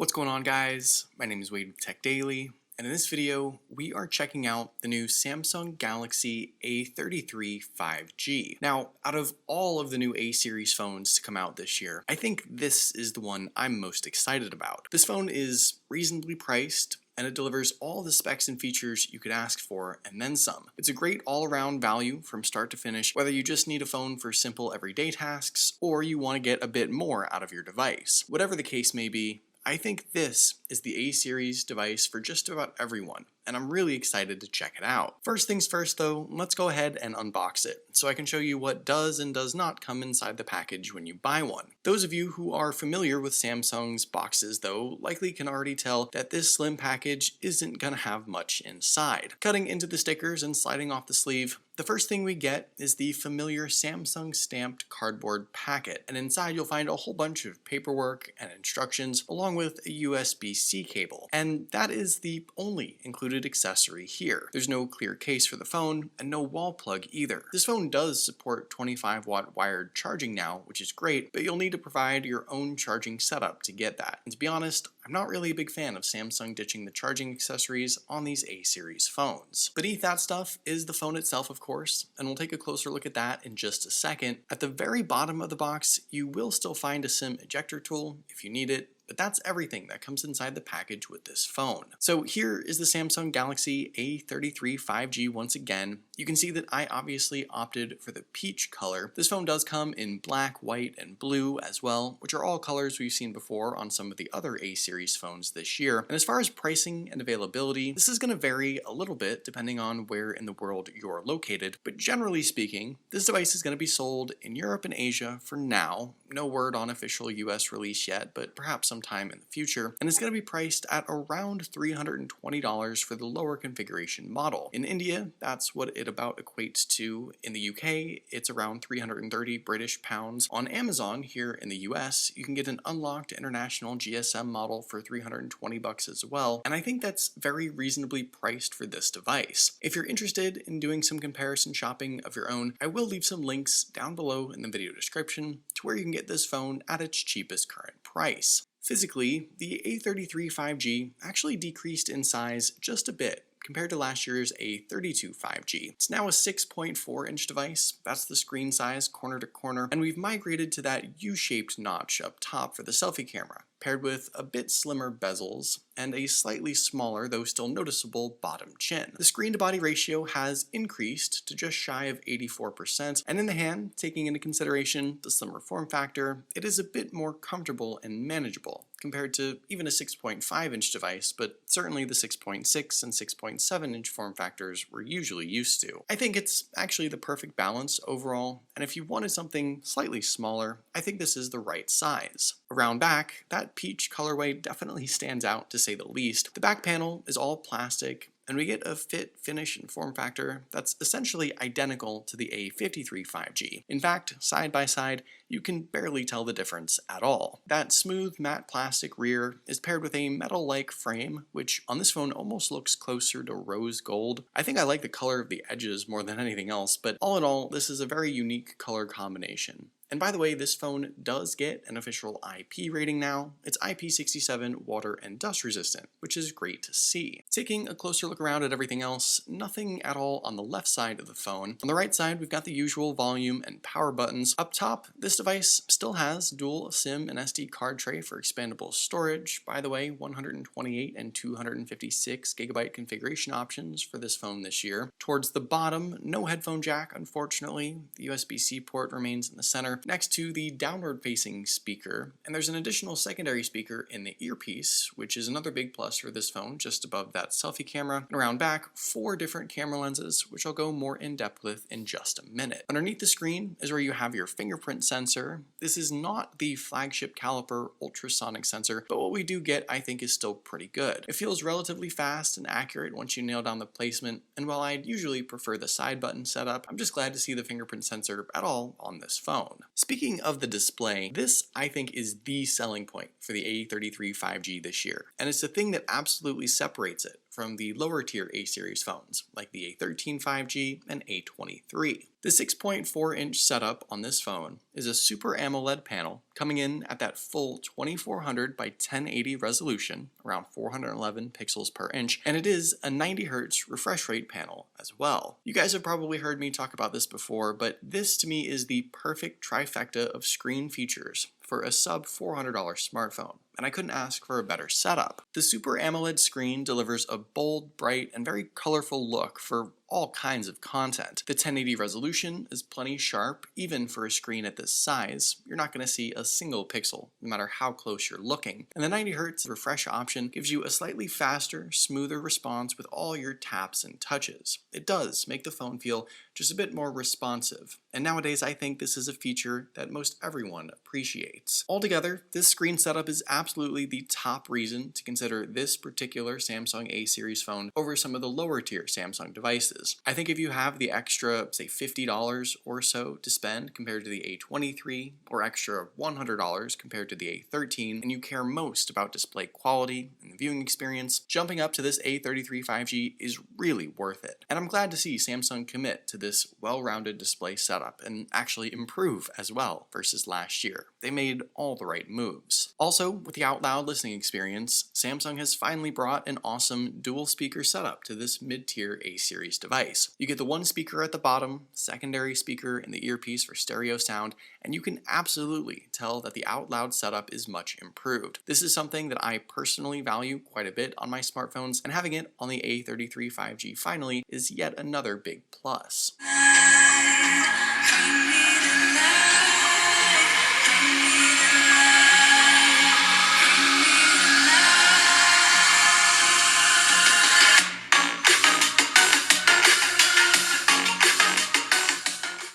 What's going on, guys? My name is Wade with TechDaily, and in this video we are checking out the new Samsung Galaxy A33 5G. Now, out of all of the new A series phones to come out this year, I think this is the one I'm most excited about. This phone is reasonably priced, and it delivers all the specs and features you could ask for and then some. It's a great all-around value from start to finish, whether you just need a phone for simple everyday tasks or you want to get a bit more out of your device. Whatever the case may be, I think this is the A-series device for just about everyone, and I'm really excited to check it out. First things first though, let's go ahead and unbox it, so I can show you what does and does not come inside the package when you buy one. Those of you who are familiar with Samsung's boxes though, likely can already tell that this slim package isn't gonna have much inside. Cutting into the stickers and sliding off the sleeve, the first thing we get is the familiar Samsung stamped cardboard packet, and inside you'll find a whole bunch of paperwork and instructions along with a USB-C cable, and that is the only included accessory here. There's no clear case for the phone and no wall plug either. This phone does support 25-watt wired charging now, which is great, but you'll need to provide your own charging setup to get that. And to be honest, I'm not really a big fan of Samsung ditching the charging accessories on these A-series phones. Beneath that stuff is the phone itself, of course, and we'll take a closer look at that in just a second. At the very bottom of the box, you will still find a SIM ejector tool if you need it, but that's everything that comes inside the package with this phone. So here is the Samsung Galaxy A33 5G once again. You can see that I obviously opted for the peach color. This phone does come in black, white, and blue as well, which are all colors we've seen before on some of the other A-series phones this year. And as far as pricing and availability, this is going to vary a little bit depending on where in the world you're located, but generally speaking, this device is going to be sold in Europe and Asia for now. No word on official US release yet, but perhaps sometime in the future, and it's going to be priced at around $320 for the lower configuration model. In India, that's what it about equates to. In the UK, it's around 330 British pounds. On Amazon here in the US, you can get an unlocked international GSM model for $320 as well, and I think that's very reasonably priced for this device. If you're interested in doing some comparison shopping of your own, I will leave some links down below in the video description to where you can get this phone at its cheapest current price. Physically, the A33 5G actually decreased in size just a bit compared to last year's A32 5G. It's now a 6.4-inch device, that's the screen size corner to corner, and we've migrated to that U-shaped notch up top for the selfie camera, paired with a bit slimmer bezels and a slightly smaller, though still noticeable, bottom chin. The screen-to-body ratio has increased to just shy of 84%, and in the hand, taking into consideration the slimmer form factor, it is a bit more comfortable and manageable compared to even a 6.5-inch device, but certainly the 6.6 and 6.7-inch form factors we're usually used to. I think it's actually the perfect balance overall, and if you wanted something slightly smaller, I think this is the right size. Around back, that peach colorway definitely stands out to say the least. The back panel is all plastic, and we get a fit, finish, and form factor that's essentially identical to the A53 5G. In fact, side by side, you can barely tell the difference at all. That smooth matte plastic rear is paired with a metal-like frame, which on this phone almost looks closer to rose gold. I think I like the color of the edges more than anything else, but all in all, this is a very unique color combination. And by the way, this phone does get an official IP rating now. It's IP67 water and dust resistant, which is great to see. Taking a closer look around at everything else, nothing at all on the left side of the phone. On the right side, we've got the usual volume and power buttons. Up top, this device still has dual SIM and SD card tray for expandable storage. By the way, 128 and 256 gigabyte configuration options for this phone this year. Towards the bottom, no headphone jack, unfortunately. The USB-C port remains in the center, next to the downward-facing speaker, and there's an additional secondary speaker in the earpiece, which is another big plus for this phone, just above that selfie camera. And around back, 4 different camera lenses, which I'll go more in depth with in just a minute. Underneath the screen is where you have your fingerprint sensor. This is not the flagship caliper ultrasonic sensor, but what we do get, I think, is still pretty good. It feels relatively fast and accurate once you nail down the placement, and while I'd usually prefer the side button setup, I'm just glad to see the fingerprint sensor at all on this phone. Speaking of the display, this I think is the selling point for the A33 5G this year, and it's the thing that absolutely separates it from the lower tier A series phones like the A13 5G and A23. The 6.4-inch setup on this phone is a Super AMOLED panel coming in at that full 2400 by 1080 resolution, around 411 pixels per inch, and it is a 90Hz refresh rate panel as well. You guys have probably heard me talk about this before, but this to me is the perfect trifecta of screen features for a sub $400 smartphone, and I couldn't ask for a better setup. The Super AMOLED screen delivers a bold, bright, and very colorful look for all kinds of content. The 1080 resolution is plenty sharp, even for a screen at this size. You're not going to see a single pixel, no matter how close you're looking. And the 90Hz refresh option gives you a slightly faster, smoother response with all your taps and touches. It does make the phone feel just a bit more responsive, and nowadays I think this is a feature that most everyone appreciates. Altogether, this screen setup is absolutely the top reason to consider this particular Samsung A series phone over some of the lower tier Samsung devices. I think if you have the extra, say $50 or so to spend compared to the A23, or extra $100 compared to the A13, and you care most about display quality and the viewing experience, jumping up to this A33 5G is really worth it. And I'm glad to see Samsung commit to this well-rounded display setup and actually improve as well versus last year. They made all the right moves. Also, with the out loud listening experience, Samsung has finally brought an awesome dual speaker setup to this mid-tier A series device. You get the one speaker at the bottom, secondary speaker in the earpiece for stereo sound, and you can absolutely tell that the out loud setup is much improved. This is something that I personally value quite a bit on my smartphones, and having it on the A33 5G finally is yet another big plus.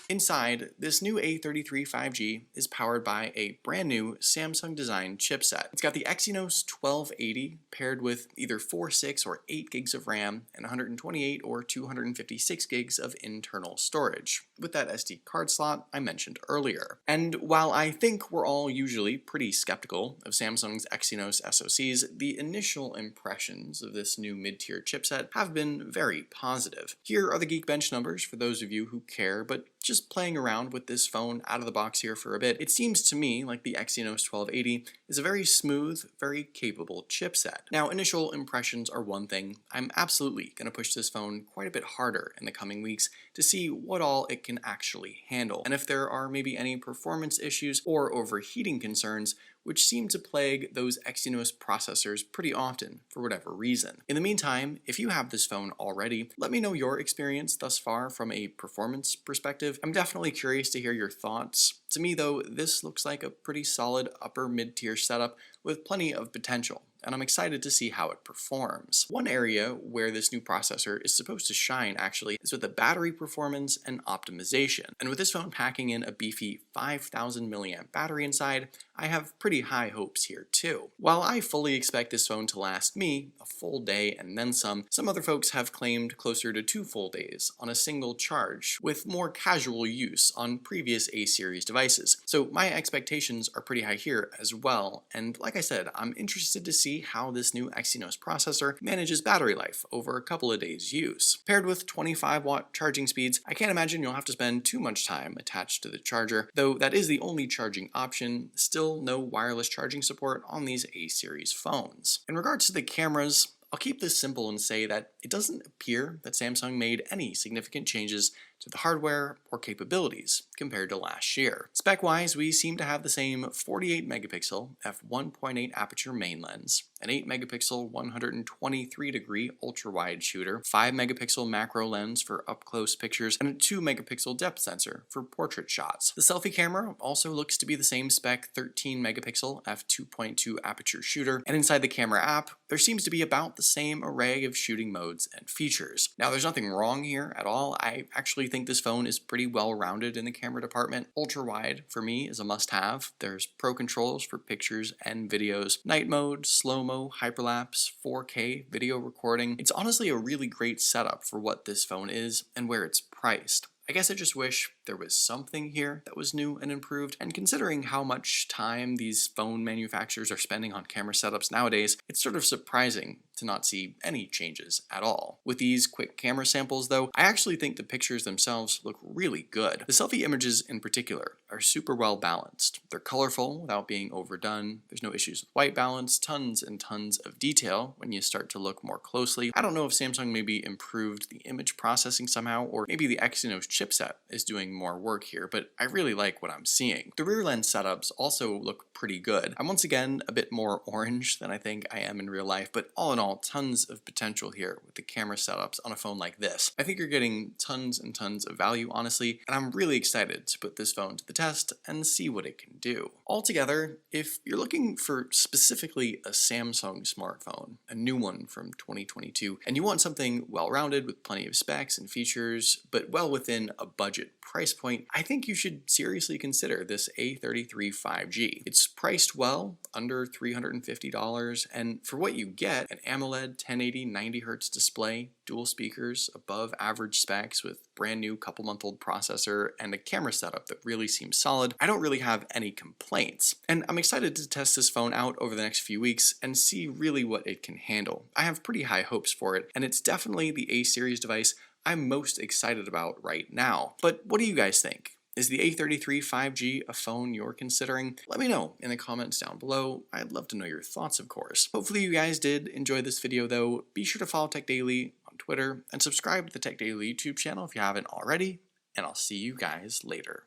Inside, this new A33 5G is powered by a brand new Samsung designed chipset. It's got the Exynos 1280 paired with either 4, 6, or 8 gigs of RAM and 128 or 256 gigs of internal storage, with that SD card slot I mentioned earlier. And while I think we're all usually pretty skeptical of Samsung's Exynos SoCs, the initial impressions of this new mid-tier chipset have been very positive. Here are the Geekbench numbers for those of you who care, but just playing around with this phone out of the box here for a bit, it seems to me like the Exynos 1280 is a very smooth, very capable chipset. Now, initial impressions are one thing. I'm absolutely going to push this phone quite a bit harder in the coming weeks to see what all it can actually handle, and if there are maybe any performance issues or overheating concerns, which seem to plague those Exynos processors pretty often for whatever reason. In the meantime, if you have this phone already, let me know your experience thus far from a performance perspective. I'm definitely curious to hear your thoughts. To me though, this looks like a pretty solid upper mid-tier setup with plenty of potential, and I'm excited to see how it performs. One area where this new processor is supposed to shine actually is with the battery performance and optimization. And with this phone packing in a beefy 5000 milliamp battery inside, I have pretty high hopes here too. While I fully expect this phone to last me a full day and then some other folks have claimed closer to 2 full days on a single charge, with more casual use on previous A series devices. So my expectations are pretty high here as well, and like I said, I'm interested to see how this new Exynos processor manages battery life over a couple of days use. Paired with 25-watt charging speeds, I can't imagine you'll have to spend too much time attached to the charger, though that is the only charging option. Still no wireless charging support on these A series phones. In regards to the cameras, I'll keep this simple and say that it doesn't appear that Samsung made any significant changes to the hardware or capabilities compared to last year. Spec-wise, we seem to have the same 48 megapixel f1.8 aperture main lens, an 8 megapixel 123 degree ultra-wide shooter, 5 megapixel macro lens for up-close pictures, and a 2 megapixel depth sensor for portrait shots. The selfie camera also looks to be the same spec 13 megapixel f2.2 aperture shooter, and inside the camera app, there seems to be about the same array of shooting modes and features. Now, there's nothing wrong here at all. I actually think this phone is pretty well rounded in the camera department. Ultra wide for me is a must have. There's pro controls for pictures and videos, night mode, slow-mo, hyperlapse, 4K video recording. It's honestly a really great setup for what this phone is and where it's priced. I guess I just wish there was something here that was new and improved, and considering how much time these phone manufacturers are spending on camera setups nowadays, it's sort of surprising to not see any changes at all. With these quick camera samples though, I actually think the pictures themselves look really good. The selfie images in particular are super well balanced. They're colorful without being overdone, there's no issues with white balance, tons and tons of detail when you start to look more closely. I don't know if Samsung maybe improved the image processing somehow, or maybe the Exynos chipset is doing more work here, but I really like what I'm seeing. The rear lens setups also look pretty good. I'm once again a bit more orange than I think I am in real life, but all in all, tons of potential here with the camera setups on a phone like this. I think you're getting tons and tons of value, honestly, and I'm really excited to put this phone to the test and see what it can do. Altogether, if you're looking for specifically a Samsung smartphone, a new one from 2022, and you want something well-rounded with plenty of specs and features, but well within a budget price point, I think you should seriously consider this A33 5G. It's priced well, under $350, and for what you get, an AMOLED 1080 90Hz display, dual speakers, above average specs with brand new couple-month-old processor, and a camera setup that really seems solid, I don't really have any complaints. And I'm excited to test this phone out over the next few weeks and see really what it can handle. I have pretty high hopes for it, and it's definitely the A series device I'm most excited about right now. But what do you guys think? Is the A33 5G a phone you're considering? Let me know in the comments down below. I'd love to know your thoughts, of course. Hopefully you guys did enjoy this video though. Be sure to follow TechDaily on Twitter and subscribe to the TechDaily YouTube channel if you haven't already, and I'll see you guys later.